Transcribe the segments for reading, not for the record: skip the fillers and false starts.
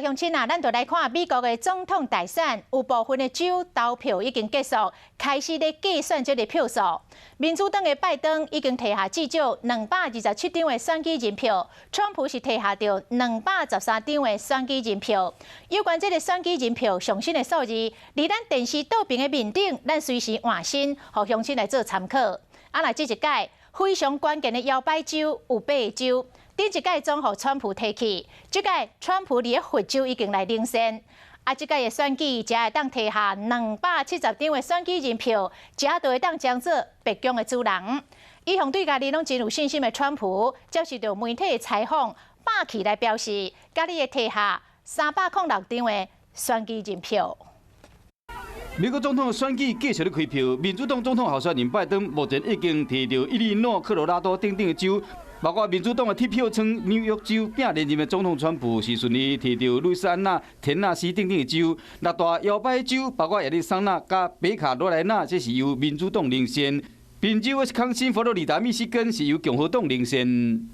乡亲啊，咱就来看美国的总统大选，有部分的州投票已经结束，开始咧计算这个票数。民主党的拜登已经摕下至少227张的选举人票，川普是摕下到213张的选举人票。有关这个选举人票上新的数字，离咱电视倒屏的面顶，咱随时换新，互乡亲来做参考。来这一届非常关键的摇摆州有8个州。 顶一届总互川普提起，这届川普伫佛州已经来领先。这届的选举才会当摕下270张的选举人票，才就会当将做白宫的主人。伊向对家己拢真有信心的川普，接受到媒体的采访，霸气来表示，家己会摕下306张的选举人票。 美国总统选举继续咧开票，民主党总统候选人拜登目前已经摕到伊利诺、科罗拉多等等的州。 包括民主党的铁票仓纽约州拼连任的总统川普是顺利摕到路易斯安那、田纳西等等的州，六大摇摆州包括亚利桑那、加北卡罗来纳，这是由民主党领先；宾州、威斯康辛、佛罗里达、密西根是由共和党领先。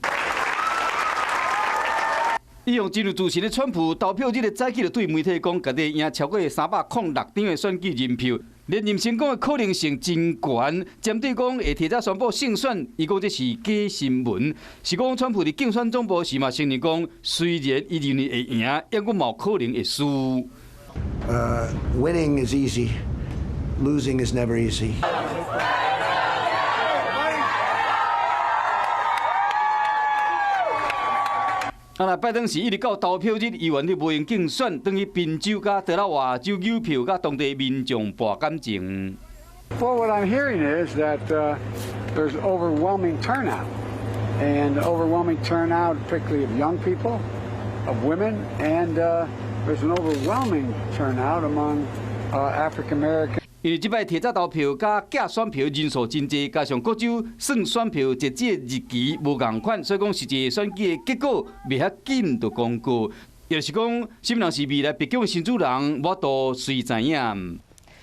伊用真有自信的川普投票日的早起就对媒体讲，家己赢超过306张的选举人票。 连任成功的可能性真悬，针对讲会提早宣布胜选，伊讲这是假新闻，是讲川普伫竞选总部时嘛承认讲，虽然伊认为会赢，也阁冇可能会输。Winning is easy, losing is never easy. 拜登是一直到投票日，伊原咧无用竞选，等于宾州甲德拉瓦州邮票甲当地民众博感情。Well, what I'm hearing is that there's overwhelming turnout, and overwhelming turnout, particularly of young people, of women, and there's an overwhelming turnout among African American. 因为即摆提早投票甲假选票人数真济，加上各州算选票截止日期无共款，所以讲实际选举的结果未遐紧就公告。也就是讲，什么人是未来白宫的新主人，我都随知影。